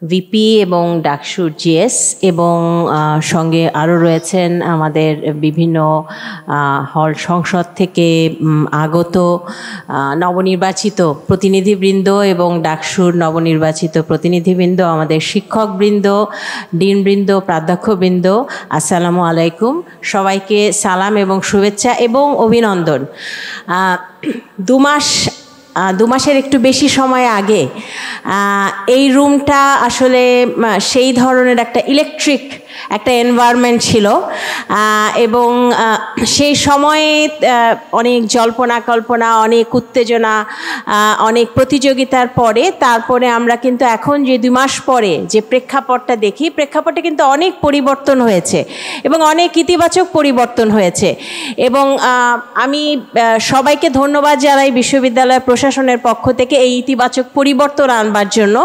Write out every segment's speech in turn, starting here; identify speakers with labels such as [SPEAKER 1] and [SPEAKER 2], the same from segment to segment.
[SPEAKER 1] VP এবং ডাকসুর GS এবং সঙ্গে আরও রয়েছেন আমাদের বিভিন্ন হল সংসদ থেকে আগত নবনির্বাচিত প্রতিনিধিবৃন্দ এবং ডাকসুর নবনির্বাচিত প্রতিনিধিবৃন্দ, আমাদের শিক্ষকবৃন্দ, ডিনবৃন্দ, প্রাধ্যক্ষবৃন্দ, আসসালামু আলাইকুম। সবাইকে সালাম এবং শুভেচ্ছা এবং অভিনন্দন। দু মাসের একটু বেশি সময় আগে এই রুমটা আসলে সেই ধরনের একটা ইলেকট্রিক একটা এনভায়রনমেন্ট ছিল এবং সেই সময়ে অনেক জল্পনা কল্পনা, অনেক উত্তেজনা, অনেক প্রতিযোগিতার পরে তারপরে আমরা কিন্তু এখন যে 2 মাস পরে যে প্রেক্ষাপটটা দেখি, প্রেক্ষাপটে কিন্তু অনেক পরিবর্তন হয়েছে এবং অনেক ইতিবাচক পরিবর্তন হয়েছে। এবং আমি সবাইকে ধন্যবাদ জানাই বিশ্ববিদ্যালয় প্রশাসনের পক্ষ থেকে এই ইতিবাচক পরিবর্তন আনবার জন্য।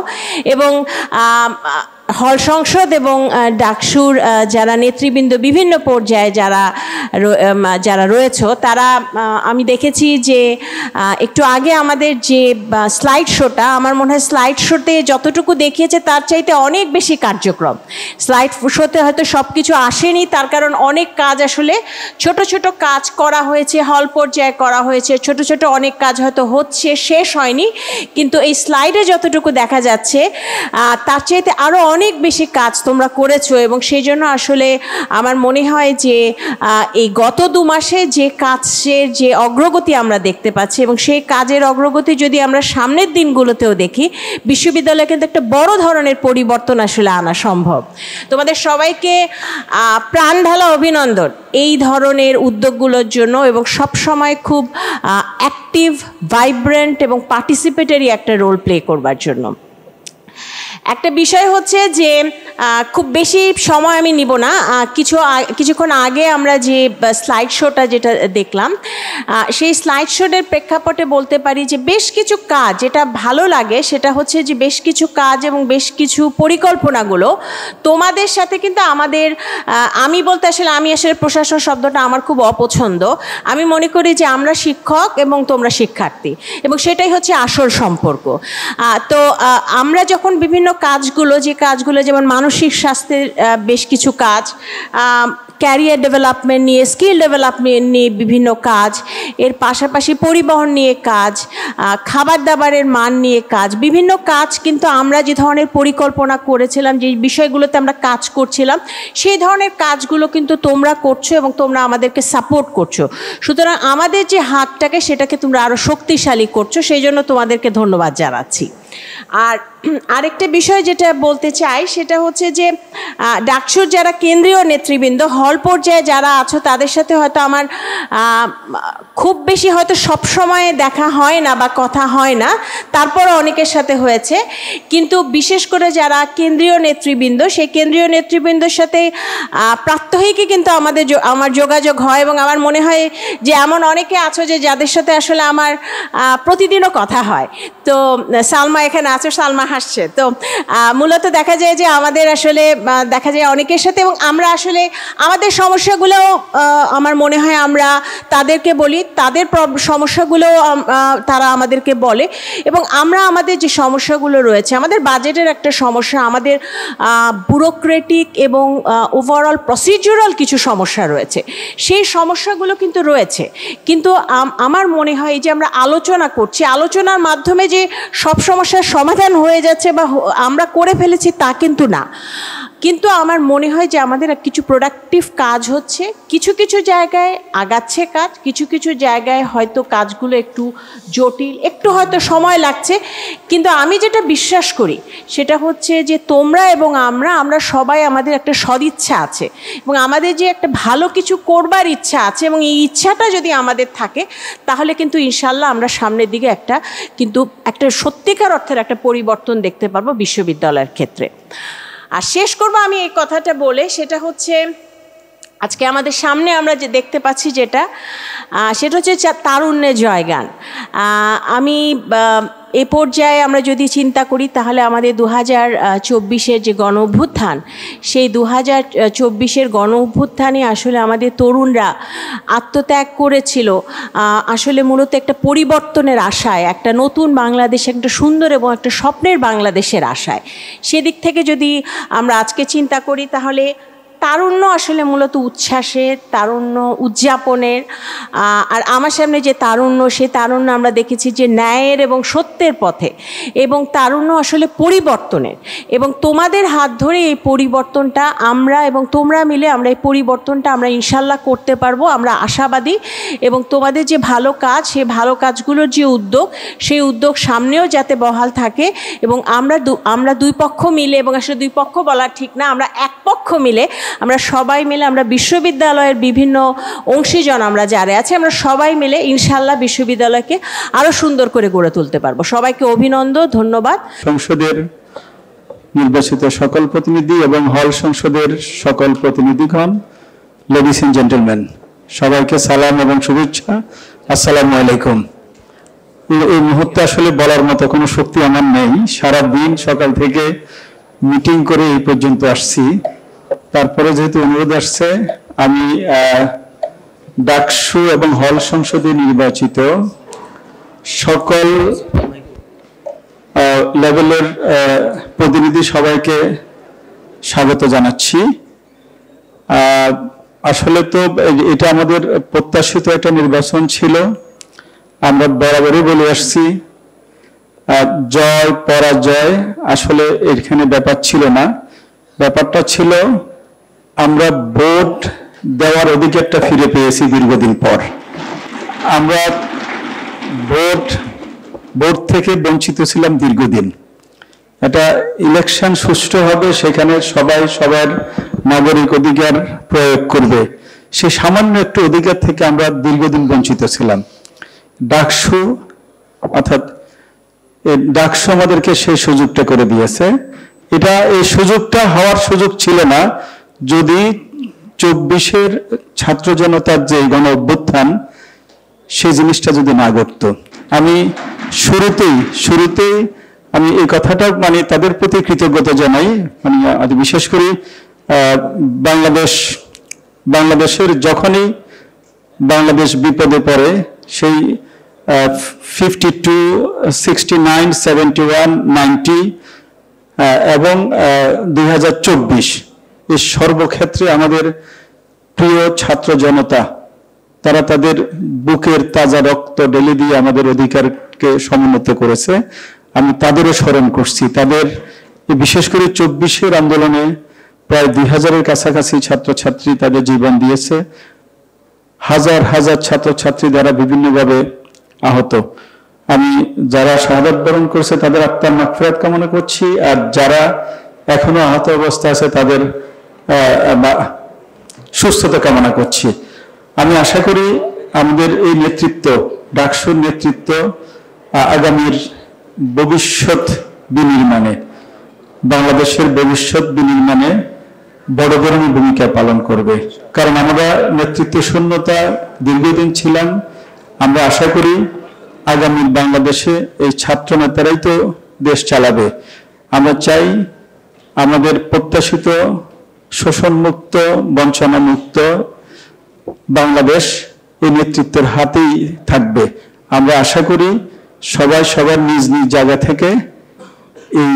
[SPEAKER 1] এবং হল সংসদ এবং ডাকসুর যারা নেতৃবৃন্দ বিভিন্ন পর্যায়ে যারা রয়েছে তারা, আমি দেখেছি যে একটু আগে আমাদের যে স্লাইড শোটা, আমার মনে হয় স্লাইড শোতে যতটুকু দেখিয়েছে তার চাইতে অনেক বেশি কার্যক্রম। স্লাইড শোতে হয়তো সব কিছু আসেনি, তার কারণ অনেক কাজ আসলে ছোট ছোট কাজ করা হয়েছে, হল পর্যায়ে করা হয়েছে, ছোট ছোট অনেক কাজ হয়তো হচ্ছে, শেষ হয়নি, কিন্তু এই স্লাইডে যতটুকু দেখা যাচ্ছে তার চাইতে আরও অনেক বেশি কাজ তোমরা করেছো। এবং সেই জন্য আসলে আমার মনে হয় যে এই গত 2 মাসে যে কাজের যে অগ্রগতি আমরা দেখতে পাচ্ছি এবং সেই কাজের অগ্রগতি যদি আমরা সামনের দিনগুলোতেও দেখি, বিশ্ববিদ্যালয়ে কিন্তু একটা বড় ধরনের পরিবর্তন আসলে আনা সম্ভব। তোমাদের সবাইকে প্রাণ ঢালা অভিনন্দন এই ধরনের উদ্যোগগুলোর জন্য এবং সব সময় খুব অ্যাক্টিভ, ভাইব্রেন্ট এবং পার্টিসিপেটরি একটা রোল প্লে করবার জন্য। একটা বিষয় হচ্ছে যে খুব বেশি সময় আমি নিব না, কিছুক্ষণ আগে আমরা যে স্লাইড শোটা যেটা দেখলাম, সেই স্লাইড শোটের প্রেক্ষাপটে বলতে পারি যে বেশ কিছু কাজ যেটা ভালো লাগে সেটা হচ্ছে যে বেশ কিছু কাজ এবং বেশ কিছু পরিকল্পনাগুলো তোমাদের সাথে কিন্তু আমাদের, আমি আসলে প্রশাসন শব্দটা আমার খুব অপছন্দ। আমি মনে করি যে আমরা শিক্ষক এবং তোমরা শিক্ষার্থী, এবং সেটাই হচ্ছে আসল সম্পর্ক। তো আমরা যখন বিভিন্ন কাজগুলো যেমন মানসিক স্বাস্থ্যের বেশ কিছু কাজ, ক্যারিয়ার ডেভেলপমেন্ট নিয়ে, স্কিল ডেভেলপমেন্ট নিয়ে বিভিন্ন কাজ, এর পাশাপাশি পরিবহন নিয়ে কাজ, খাবার দাবারের মান নিয়ে কাজ, বিভিন্ন কাজ কিন্তু আমরা যে ধরনের পরিকল্পনা করেছিলাম, যে বিষয়গুলোতে আমরা কাজ করছিলাম, সেই ধরনের কাজগুলো কিন্তু তোমরা করছো এবং তোমরা আমাদেরকে সাপোর্ট করছো। সুতরাং আমাদের যে হাতটাকে সেটাকে তোমরা আরও শক্তিশালী করছো, সেই জন্য তোমাদেরকে ধন্যবাদ জানাচ্ছি। আর আরেকটা বিষয় যেটা বলতে চাই সেটা হচ্ছে যে ডাকসুর যারা কেন্দ্রীয় নেতৃবৃন্দ, হল পর্যায়ে যারা আছো তাদের সাথে হয়তো আমার খুব বেশি হয়তো সব সময় দেখা হয় না বা কথা হয় না, তারপরও অনেকের সাথে হয়েছে। কিন্তু বিশেষ করে যারা কেন্দ্রীয় নেতৃবৃন্দ, সেই কেন্দ্রীয় নেতৃবৃন্দর সাথে প্রাত্যহিকই কিন্তু আমার যোগাযোগ হয় এবং আমার মনে হয় যে এমন অনেকে আছো যে যাদের সাথে আসলে আমার প্রতিদিনও কথা হয়। তো সালমা এখানে আছে, সালমা হাসছে। তো মূলত দেখা যায় যে আমাদের আসলে দেখা যায় অনেকের সাথে, এবং আমরা আসলে আমাদের সমস্যাগুলোও আমার মনে হয় আমরা তাদেরকে বলি, তাদের সমস্যাগুলোও তারা আমাদেরকে বলে, এবং আমরা আমাদের যে সমস্যাগুলো রয়েছে, আমাদের বাজেটের একটা সমস্যা, আমাদের ব্যুরোক্রেটিক এবং ওভারঅল প্রসিডিউরাল কিছু সমস্যা রয়েছে, সেই সমস্যাগুলো কিন্তু রয়েছে। কিন্তু আমার মনে হয় যে আমরা আলোচনা করছি, আলোচনার মাধ্যমে যে সব সমস্যার সমাধান হয়ে যাচ্ছে বা আমরা করে ফেলেছি তা কিন্তু না। কিন্তু আমার মনে হয় যে আমাদের কিছু প্রোডাক্টিভ কাজ হচ্ছে, কিছু কিছু জায়গায় আগাচ্ছে কাজ, কিছু কিছু জায়গায় হয়তো কাজগুলো একটু জটিল, একটু হয়তো সময় লাগছে। কিন্তু আমি যেটা বিশ্বাস করি সেটা হচ্ছে যে তোমরা এবং আমরা সবাই, আমাদের একটা সদিচ্ছা আছে এবং আমাদের যে একটা ভালো কিছু করবার ইচ্ছা আছে, এবং এই ইচ্ছাটা যদি আমাদের থাকে তাহলে কিন্তু ইনশাল্লাহ আমরা সামনের দিকে একটা সত্যিকার অর্থের একটা পরিবর্তন দেখতে পারবো বিশ্ববিদ্যালয়ের ক্ষেত্রে। আর শেষ করবো আমি এই কথাটা বলে, সেটা হচ্ছে আজকে আমাদের সামনে আমরা যে দেখতে পাচ্ছি সেটা হচ্ছে তারুণ্যের জয়গান। আমি এ পর্যায়ে আমরা যদি চিন্তা করি তাহলে আমাদের 2024-এর যে গণ অভ্যুত্থান, সেই 2024-এর গণ অভ্যুত্থানে আসলে আমাদের তরুণরা আত্মত্যাগ করেছিল আসলে মূলত একটা পরিবর্তনের আশায়, একটা নতুন বাংলাদেশ, একটা সুন্দর এবং একটা স্বপ্নের বাংলাদেশের আশায়। সেদিক থেকে যদি আমরা আজকে চিন্তা করি তাহলে তারুণ্য আসলে মূলত উচ্ছ্বাসের, তারুণ্য উদযাপনের। আর আমার সামনে যে তারুণ্য, সে তারুণ্য আমরা দেখেছি যে ন্যায়ের এবং সত্যের পথে, এবং তারুণ্য আসলে পরিবর্তনের। এবং তোমাদের হাত ধরে এই পরিবর্তনটা আমরা এবং তোমরা মিলে আমরা এই পরিবর্তনটা আমরা ইনশাল্লাহ করতে পারবো, আমরা আশাবাদী। এবং তোমাদের যে ভালো কাজ, সেই ভালো কাজগুলোর যে উদ্যোগ, সেই উদ্যোগ সামনেও যাতে বহাল থাকে। এবং আমরা দুই পক্ষ মিলে, এবং আসলে দুই পক্ষ বলা ঠিক না, আমরা এক পক্ষ মিলে, আমরা সবাই মিলে, আমরা বিশ্ববিদ্যালয়ের বিভিন্ন অংশীজন আমরা যারা আছে, আমরা সবাই মিলে ইনশাল্লাহ বিশ্ববিদ্যালয়কে আরো সুন্দর করে গড়ে তুলতে পারবো। সবাইকে অভিনন্দন, ধন্যবাদ।
[SPEAKER 2] সংসদের নির্বাচিত সকল প্রতিনিধি এবং হল সংসদের সকল প্রতিনিধিগণ, লেডিস এন্ড জেন্টলম্যান, সবাইকে সালাম এবং শুভেচ্ছা। আসসালামু আলাইকুম। এই মুহূর্তে আসলে বলার মতো কোনো শক্তি আমার নেই। সারা দিন সকাল থেকে মিটিং করে এই পর্যন্ত আসছি। তারপরে যেহেতু অনুরোধ আসছে, আমি ডাকসু এবং হল সংসদে নির্বাচিত সকল লেভেলের প্রতিনিধি সবাইকে স্বাগত জানাচ্ছি। আসলে তো এটা আমাদের প্রত্যাশিত একটা নির্বাচন ছিল। আমরা বরাবরই বলে আসছি, জয় পরাজয় আসলে এখানে ব্যাপার ছিল না। ব্যাপারটা ছিল আমরা ভোট দেওয়ার অধিকারটা ফিরে পেয়েছি দীর্ঘদিন পর। আমরা ভোট থেকে বঞ্চিত ছিলাম দীর্ঘদিন। এটা ইলেকশন সুষ্ঠু হবে, সেখানে সবাই সবার নাগরিক অধিকার প্রয়োগ করবে, সে সামান্য একটু অধিকার থেকে আমরা দীর্ঘদিন বঞ্চিত ছিলাম। ডাকসু আমাদেরকে সেই সুযোগটা করে দিয়েছে। এই সুযোগটা হওয়ার সুযোগ ছিল না যদি 24-এর ছাত্র জনতার যে গণ অভ্যুত্থান, সেই জিনিসটা যদি না ঘটতো। আমি শুরুতেই আমি এই কথাটা তাদের প্রতি কৃতজ্ঞতা জানাই। বিশেষ করে বাংলাদেশের যখনই বাংলাদেশ বিপদে পড়ে, সেই 52, 69, 71, 90 এবং 2024 এই সর্বক্ষেত্রে আমাদের প্রিয় ছাত্র জনতা, তারা তাদের বুকের তাজা রক্ত ঢেলে দিয়ে আমাদের অধিকারকে সমুন্নত করেছে। আমি তাদেরও স্মরণ করছি। তাদের বিশেষ করে 24-এর আন্দোলনে প্রায় 2000-এর কাছাকাছি ছাত্রছাত্রী তাদের জীবন দিয়েছে। হাজার হাজার ছাত্রছাত্রী দ্বারা বিভিন্নভাবে আহত। আমি যারা শাহাদাত বরণ করেছে তাদের আত্মার মাগফিরাত কামনা করছি, আর যারা এখনো আহত অবস্থায় আছে তাদের সুস্থতা কামনা করছি। আমি আশা করি আমাদের এই নেতৃত্ব, ডাকসুর নেতৃত্ব, আগামীর ভবিষ্যৎ বিনির্মাণে, বাংলাদেশের ভবিষ্যৎ বিনির্মাণে বড় ধরনের ভূমিকা পালন করবে। কারণ আমরা নেতৃত্ব শূন্যতা দীর্ঘদিন ছিলাম। আমরা আশা করি আগামী বাংলাদেশে এই ছাত্র নেতারাই তো দেশ চালাবে। আমরা চাই আমাদের প্রত্যাশিত শোষণমুক্ত, বঞ্চনামুক্ত বাংলাদেশ এই নেতৃত্বের হাতেই থাকবে। আমরা আশা করি সবাই সবার নিজ নিজ জায়গা থেকে এই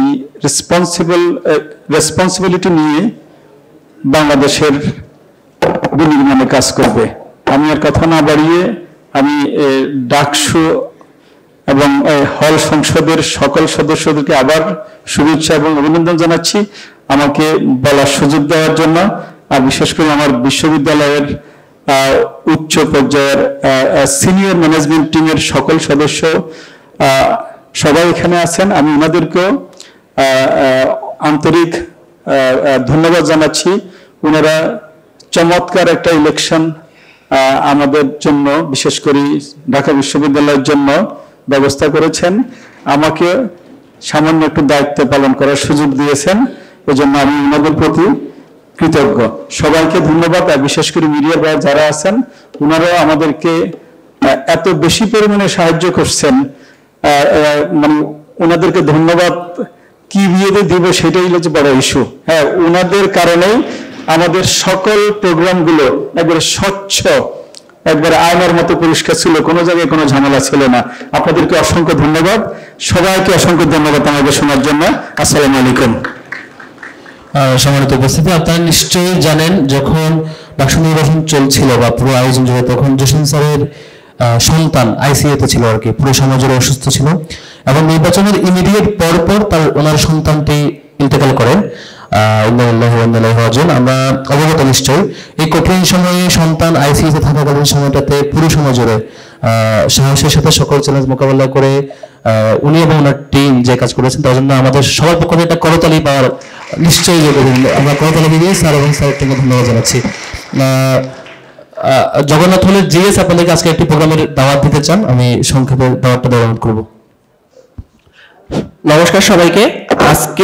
[SPEAKER 2] রেসপন্সিবিলিটি নিয়ে বাংলাদেশের বিনির্মাণে কাজ করবে। আমি আর কথা না বাড়িয়ে আমি ডাকসু এবং হল সংসদের সকল সদস্যদেরকে আবার শুভেচ্ছা এবং অভিনন্দন জানাচ্ছি আমাকে বলার সুযোগ দেওয়ার জন্য। আর বিশেষ করে আমার বিশ্ববিদ্যালয়ের উচ্চ পর্যায়ের সিনিয়র ম্যানেজমেন্ট টিমের সকল সদস্য সবাই এখানে আছেন, আমি ওনাদেরকেও আন্তরিক ধন্যবাদ জানাচ্ছি। ওনারা চমৎকার একটা ইলেকশন আমাদের জন্য, বিশেষ করে ঢাকা বিশ্ববিদ্যালয়ের জন্য ব্যবস্থা করেছেন। আমাকে সামান্য একটু দায়িত্ব পালন করার সুযোগ দিয়েছেন, এজন্য আমি ওনাদের প্রতি কৃতজ্ঞ। সবাইকে ধন্যবাদ। আর বিশেষ করে মিডিয়ার ভাই যারা আছেন, ওনারাও আমাদেরকে এত বেশি পরিমাণে সাহায্য করছেন। মানে ওনাদেরকে ধন্যবাদ কি বিয়েতে দিব সেটাই হচ্ছে বড় ইস্যু। হ্যাঁ, ওনাদের কারণেই আমাদের সকল প্রোগ্রামগুলো একবারে স্বচ্ছ, একবারে আয়নার মতো পরিষ্কার ছিল, কোনো জায়গায় কোনো ঝামেলা ছিল না। আপনাদেরকে অসংখ্য ধন্যবাদ, সবাইকে অসংখ্য ধন্যবাদ আমাকে শোনার জন্য। আসসালামু আলাইকুম।
[SPEAKER 3] সম্মানিত উপস্থিতি, আপনারা নিশ্চয়ই জানেন যখন ডাকসু নির্বাচন চলছিল বা পুরো আয়োজন জুড়ে, তখন জসিম স্যারের সন্তান আইসিইউতে ছিল আর কি, পুরো সমাজের অসুস্থ ছিল এবং নির্বাচনের ইমিডিয়েট পরপর ওনার সন্তানটি ইন্তেকাল করেন। আমরা অবগত নিশ্চয়ই। এই কঠিন সময়ে সন্তান আইসিইউতে থাকাকালীন সময়টাতে পুরো সমাজ জুড়ে সাহসের সাথে সকল চ্যালেঞ্জ মোকাবেলা করে উনি এবং ওনার টিম যে কাজ করেছেন, তার জন্য আমাদের সবার পক্ষ থেকে একটা করতালি পাওয়ার নিশ্চয়ই আমরা করতালি দিয়ে স্যার এবং স্যারের টিমকে ধন্যবাদ জানাচ্ছি। জগন্নাথ হলের জিএস আপনাদেরকে আজকে একটি প্রোগ্রামের দাওয়াত দিতে চান, আমি সংক্ষেপে দাওয়াতটা দেওয়া করব।
[SPEAKER 4] নমস্কার সবাইকে। আজকে